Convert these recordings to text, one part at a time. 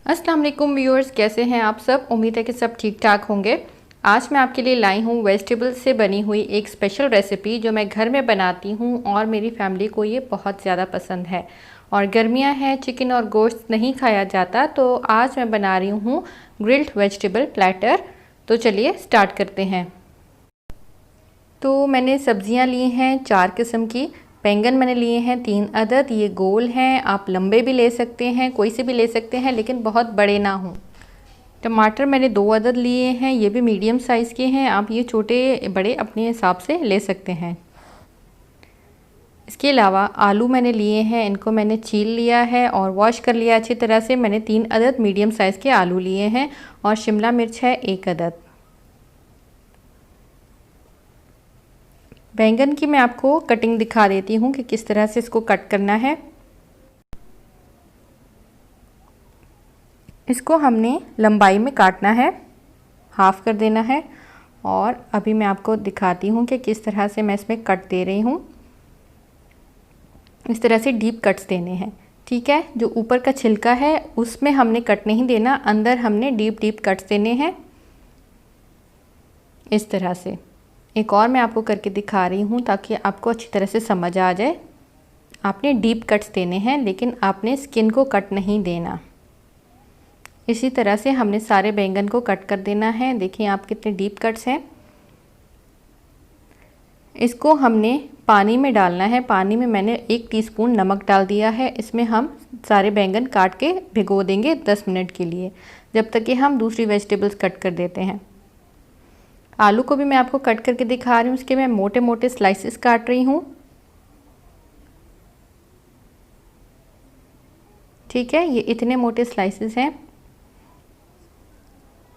अस्सलाम वालेकुम व्यूअर्स, कैसे हैं आप सब। उम्मीद है कि सब ठीक ठाक होंगे। आज मैं आपके लिए लाई हूँ वेजिटेबल से बनी हुई एक स्पेशल रेसिपी जो मैं घर में बनाती हूँ और मेरी फैमिली को ये बहुत ज़्यादा पसंद है। और गर्मियाँ हैं, चिकन और गोश्त नहीं खाया जाता, तो आज मैं बना रही हूँ ग्रिल्ड वेजिटेबल प्लेटर। तो चलिए स्टार्ट करते हैं। तो मैंने सब्जियां ली हैं 4 किस्म की। बैंगन मैंने लिए हैं 3 अदद, ये गोल हैं, आप लंबे भी ले सकते हैं, कोई से भी ले सकते हैं लेकिन बहुत बड़े ना हों। टमाटर मैंने 2 अदद लिए हैं, ये भी मीडियम साइज़ के हैं, आप ये छोटे बड़े अपने हिसाब से ले सकते हैं। इसके अलावा आलू मैंने लिए हैं, इनको मैंने छील लिया है और वॉश कर लिया अच्छी तरह से। मैंने 3 अदद मीडियम साइज़ के आलू लिए हैं और शिमला मिर्च है 1 अदद। बैंगन की मैं आपको कटिंग दिखा देती हूँ कि किस तरह से इसको कट करना है। इसको हमने लंबाई में काटना है, हाफ कर देना है। और अभी मैं आपको दिखाती हूँ कि किस तरह से मैं इसमें कट दे रही हूँ। इस तरह से डीप कट्स देने हैं, ठीक है। जो ऊपर का छिलका है उसमें हमने कट नहीं देना, अंदर हमने डीप डीप कट्स देने हैं इस तरह से। एक और मैं आपको करके दिखा रही हूँ ताकि आपको अच्छी तरह से समझ आ जाए। आपने डीप कट्स देने हैं लेकिन आपने स्किन को कट नहीं देना। इसी तरह से हमने सारे बैंगन को कट कर देना है। देखिए आप कितने डीप कट्स हैं। इसको हमने पानी में डालना है। पानी में मैंने 1 टीस्पून नमक डाल दिया है। इसमें हम सारे बैंगन काट के भिगो देंगे 10 मिनट के लिए, जब तक कि हम दूसरी वेजिटेबल्स कट कर देते हैं। आलू को भी मैं आपको कट करके दिखा रही हूँ। इसके मैं मोटे मोटे स्लाइसेस काट रही हूँ, ठीक है। ये इतने मोटे स्लाइसेस हैं।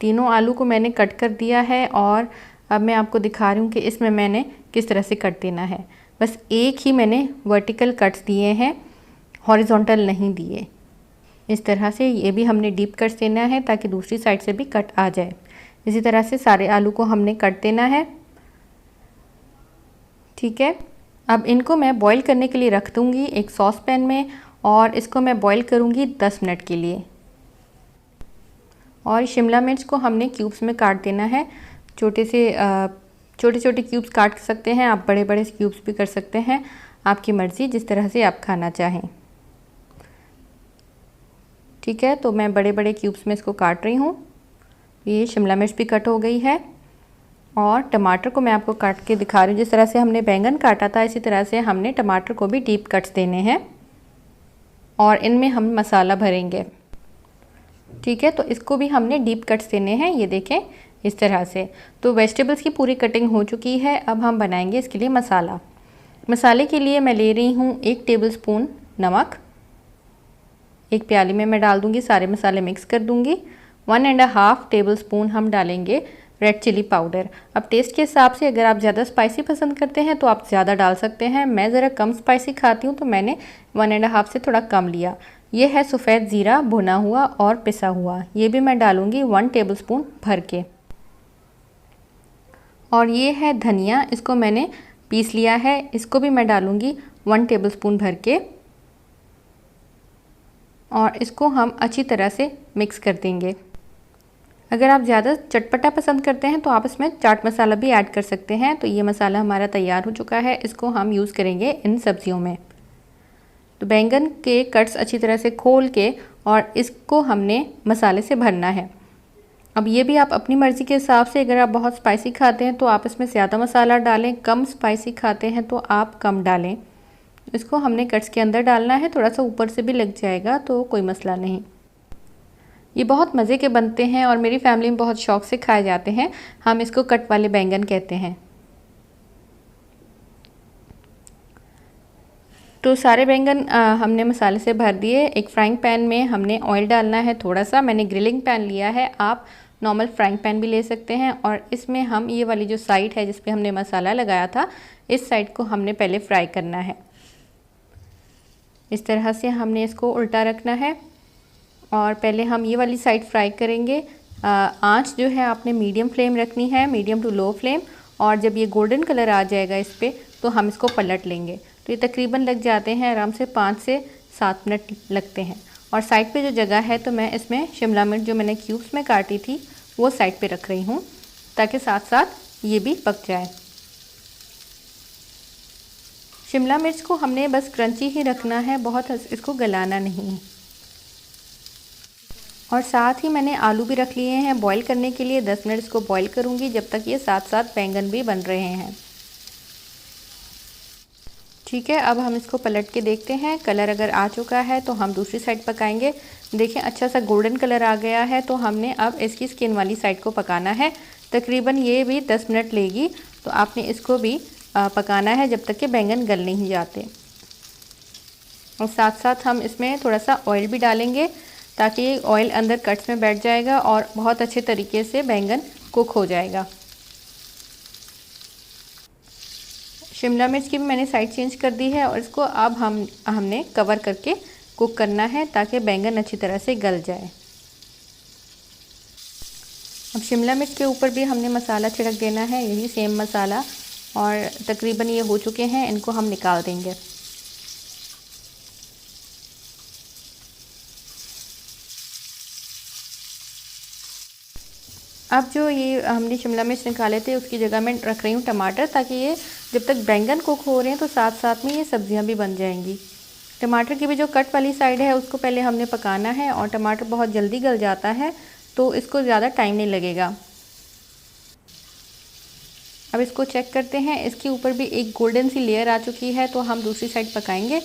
तीनों आलू को मैंने कट कर दिया है और अब मैं आपको दिखा रही हूँ कि इसमें मैंने किस तरह से कट देना है। बस एक ही मैंने वर्टिकल कट्स दिए हैं, हॉरिजॉन्टल नहीं दिए। इस तरह से ये भी हमने डीप कट्स देना है ताकि दूसरी साइड से भी कट आ जाए। इसी तरह से सारे आलू को हमने कट देना है, ठीक है। अब इनको मैं बॉईल करने के लिए रख दूँगी एक सॉस पैन में और इसको मैं बॉईल करूँगी 10 मिनट के लिए। और शिमला मिर्च को हमने क्यूब्स में काट देना है। छोटे छोटे क्यूब्स काट सकते हैं आप, बड़े बड़े क्यूब्स भी कर सकते हैं, आपकी मर्ज़ी, जिस तरह से आप खाना चाहें, ठीक है। तो मैं बड़े बड़े क्यूब्स में इसको काट रही हूँ। ये शिमला मिर्च भी कट हो गई है और टमाटर को मैं आपको काट के दिखा रही हूँ। जिस तरह से हमने बैंगन काटा था इसी तरह से हमने टमाटर को भी डीप कट्स देने हैं और इनमें हम मसाला भरेंगे, ठीक है। तो इसको भी हमने डीप कट्स देने हैं, ये देखें इस तरह से। तो वेजिटेबल्स की पूरी कटिंग हो चुकी है। अब हम बनाएंगे इसके लिए मसाला। मसाले के लिए मैं ले रही हूँ 1 टेबलस्पून नमक। एक प्याली में मैं डाल दूँगी, सारे मसाले मिक्स कर दूँगी। 1.5 टेबलस्पून हम डालेंगे रेड चिली पाउडर। अब टेस्ट के हिसाब से अगर आप ज़्यादा स्पाइसी पसंद करते हैं तो आप ज़्यादा डाल सकते हैं। मैं ज़रा कम स्पाइसी खाती हूँ तो मैंने 1.5 से थोड़ा कम लिया। ये है सफ़ेद ज़ीरा भुना हुआ और पिसा हुआ, ये भी मैं डालूँगी 1 टेबलस्पून भर के। और ये है धनिया, इसको मैंने पीस लिया है, इसको भी मैं डालूँगी 1 टेबलस्पून भर के। और इसको हम अच्छी तरह से मिक्स कर देंगे। अगर आप ज़्यादा चटपटा पसंद करते हैं तो आप इसमें चाट मसाला भी ऐड कर सकते हैं। तो ये मसाला हमारा तैयार हो चुका है, इसको हम यूज़ करेंगे इन सब्जियों में। तो बैंगन के कट्स अच्छी तरह से खोल के और इसको हमने मसाले से भरना है। अब ये भी आप अपनी मर्ज़ी के हिसाब से, अगर आप बहुत स्पाइसी खाते हैं तो आप इसमें ज़्यादा मसाला डालें, कम स्पाइसी खाते हैं तो आप कम डालें। इसको हमने कट्स के अंदर डालना है, थोड़ा सा ऊपर से भी लग जाएगा तो कोई मसला नहीं। ये बहुत मज़े के बनते हैं और मेरी फैमिली में बहुत शौक़ से खाए जाते हैं। हम इसको कट वाले बैंगन कहते हैं। तो सारे बैंगन हमने मसाले से भर दिए। एक फ्राइंग पैन में हमने ऑयल डालना है थोड़ा सा, मैंने ग्रिलिंग पैन लिया है, आप नॉर्मल फ्राइंग पैन भी ले सकते हैं। और इसमें हम ये वाली जो साइड है जिस पे हमने मसाला लगाया था, इस साइड को हमने पहले फ्राई करना है। इस तरह से हमने इसको उल्टा रखना है और पहले हम ये वाली साइड फ्राई करेंगे। आँच जो है आपने मीडियम फ्लेम रखनी है, मीडियम टू लो फ्लेम। और जब ये गोल्डन कलर आ जाएगा इस पर तो हम इसको पलट लेंगे। तो ये तकरीबन लग जाते हैं आराम से 5 से 7 मिनट लगते हैं। और साइड पे जो जगह है तो मैं इसमें शिमला मिर्च जो मैंने क्यूब्स में काटी थी वो साइड पे रख रही हूँ, ताकि साथ साथ ये भी पक जाए। शिमला मिर्च को हमने बस क्रंची ही रखना है, बहुत इसको गलाना नहीं है। और साथ ही मैंने आलू भी रख लिए हैं बॉईल करने के लिए। 10 मिनट इसको बॉईल करूँगी, जब तक ये साथ साथ बैंगन भी बन रहे हैं। ठीक है, अब हम इसको पलट के देखते हैं। कलर अगर आ चुका है तो हम दूसरी साइड पकाएंगे। देखें अच्छा सा गोल्डन कलर आ गया है, तो हमने अब इसकी स्किन वाली साइड को पकाना है। तकरीबन ये भी 10 मिनट लेगी, तो आपने इसको भी पकाना है जब तक कि बैंगन गल नहीं जाते। और साथ साथ हम इसमें थोड़ा सा ऑयल भी डालेंगे, ताकि ऑयल अंदर कट्स में बैठ जाएगा और बहुत अच्छे तरीके से बैंगन कुक हो जाएगा। शिमला मिर्च की भी मैंने साइड चेंज कर दी है और इसको अब हमने कवर करके कुक करना है, ताकि बैंगन अच्छी तरह से गल जाए। अब शिमला मिर्च के ऊपर भी हमने मसाला छिड़क देना है, यही सेम मसाला। और तकरीबन ये हो चुके हैं, इनको हम निकाल देंगे। अब जो ये हमने शिमला मिर्च निकाले थे उसकी जगह मैं रख रही हूँ टमाटर, ताकि ये जब तक बैंगन कुक हो रहे हैं तो साथ साथ में ये सब्जियाँ भी बन जाएंगी। टमाटर की भी जो कट वाली साइड है उसको पहले हमने पकाना है, और टमाटर बहुत जल्दी गल जाता है तो इसको ज़्यादा टाइम नहीं लगेगा। अब इसको चेक करते हैं, इसके ऊपर भी एक गोल्डन सी लेयर आ चुकी है, तो हम दूसरी साइड पकाएंगे।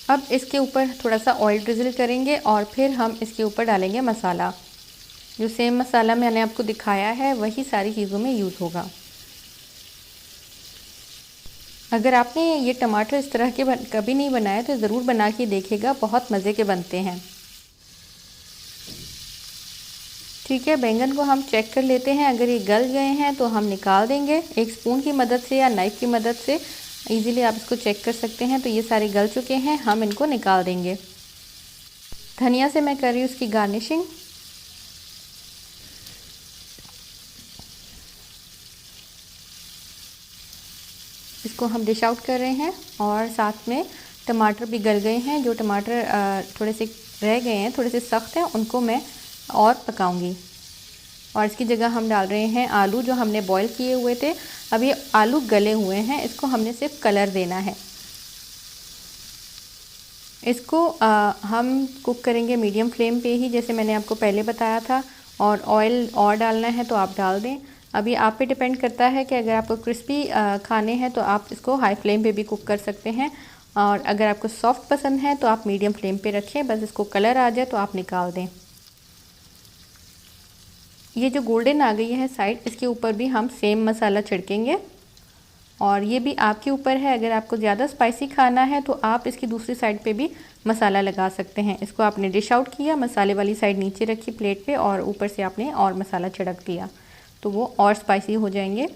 अब इसके ऊपर थोड़ा सा ऑयल ड्रिजल करेंगे और फिर हम इसके ऊपर डालेंगे मसाला। जो सेम मसाला मैंने आपको दिखाया है वही सारी चीज़ों में यूज़ होगा। अगर आपने ये टमाटर इस तरह के कभी नहीं बनाए तो ज़रूर बना के देखिएगा, बहुत मज़े के बनते हैं। ठीक है, बैंगन को हम चेक कर लेते हैं। अगर ये गल गए हैं तो हम निकाल देंगे। एक स्पून की मदद से या नाइफ़ की मदद से इजीली आप इसको चेक कर सकते हैं। तो ये सारे गल चुके हैं, हम इनको निकाल देंगे। धनिया से मैं कर रही हूँ इसकी गार्निशिंग। इसको हम डिश आउट कर रहे हैं, और साथ में टमाटर भी गल गए हैं। जो टमाटर थोड़े से रह गए हैं, थोड़े से सख्त हैं, उनको मैं और पकाऊंगी। और इसकी जगह हम डाल रहे हैं आलू जो हमने बॉईल किए हुए थे। अब ये आलू गले हुए हैं, इसको हमने सिर्फ कलर देना है। इसको हम कुक करेंगे मीडियम फ्लेम पे ही, जैसे मैंने आपको पहले बताया था। और ऑयल और डालना है तो आप डाल दें। अभी आप पे डिपेंड करता है कि अगर आपको क्रिस्पी खाने हैं तो आप इसको हाई फ्लेम पे भी कुक कर सकते हैं, और अगर आपको सॉफ्ट पसंद है तो आप मीडियम फ्लेम पे रखें। बस इसको कलर आ जाए तो आप निकाल दें। ये जो गोल्डन आ गई है साइड, इसके ऊपर भी हम सेम मसाला छिड़केंगे। और ये भी आपके ऊपर है, अगर आपको ज़्यादा स्पाइसी खाना है तो आप इसकी दूसरी साइड पे भी मसाला लगा सकते हैं। इसको आपने डिश आउट किया, मसाले वाली साइड नीचे रखी प्लेट पे, और ऊपर से आपने और मसाला छिड़क दिया, तो वो और स्पाइसी हो जाएंगे।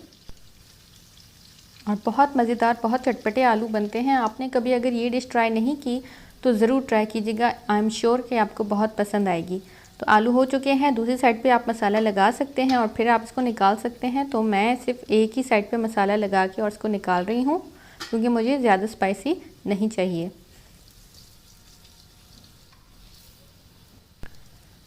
और बहुत मज़ेदार, बहुत चटपटे आलू बनते हैं। आपने कभी अगर ये डिश ट्राई नहीं की तो ज़रूर ट्राई कीजिएगा, आई एम श्योर कि आपको बहुत पसंद आएगी। तो आलू हो चुके हैं, दूसरी साइड पे आप मसाला लगा सकते हैं और फिर आप इसको निकाल सकते हैं। तो मैं सिर्फ एक ही साइड पे मसाला लगा के और इसको निकाल रही हूँ, क्योंकि मुझे ज़्यादा स्पाइसी नहीं चाहिए।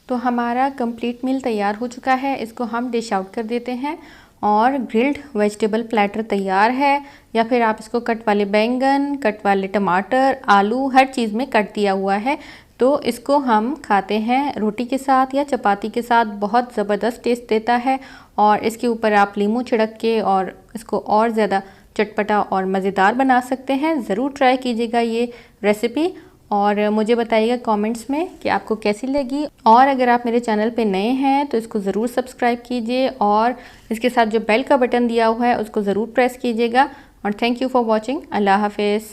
तो हमारा कंप्लीट मील तैयार हो चुका है। इसको हम डिश आउट कर देते हैं, और ग्रिल्ड वेजिटेबल प्लेटर तैयार है। या फिर आप इसको कट वाले बैंगन, कट वाले टमाटर, आलू, हर चीज़ में कट दिया हुआ है। तो इसको हम खाते हैं रोटी के साथ या चपाती के साथ, बहुत ज़बरदस्त टेस्ट देता है। और इसके ऊपर आप नींबू छिड़क के और इसको और ज़्यादा चटपटा और मज़ेदार बना सकते हैं। ज़रूर ट्राई कीजिएगा ये रेसिपी, और मुझे बताइएगा कमेंट्स में कि आपको कैसी लगी। और अगर आप मेरे चैनल पे नए हैं तो इसको ज़रूर सब्सक्राइब कीजिए, और इसके साथ जो बेल का बटन दिया हुआ है उसको ज़रूर प्रेस कीजिएगा। और थैंक यू फॉर वॉचिंग। अल्लाह हाफिज़।